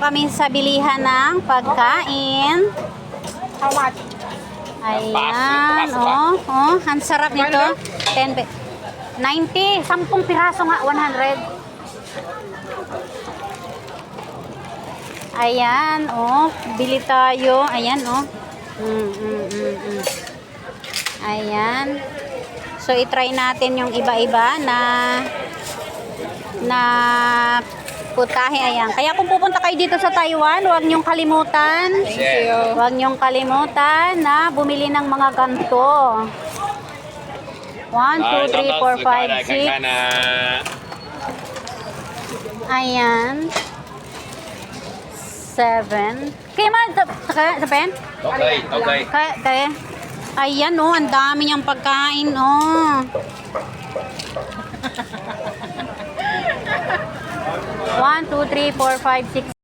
kami sa bilihan ng pagkain. How much? Ayan, oh, oh, ang sarap nito. 10 90, 10 piraso nga, 100. Ayan, oh, bili tayo. Ayan, oh. Ayan. So, i-try natin yung iba-iba na putahe. Ayan. Kaya kung pupunta kayo dito sa Taiwan, huwag niyong kalimutan. Huwag niyong kalimutan na bumili ng mga ganito. 1, 2, 3, 4, 5, 6. Ayan. 7. Kaya man, sa pen? Okay, okay. Kaya. Ayan, oh, ang dami niyang pagkain, oh. 1, 2, 3, 4, 5,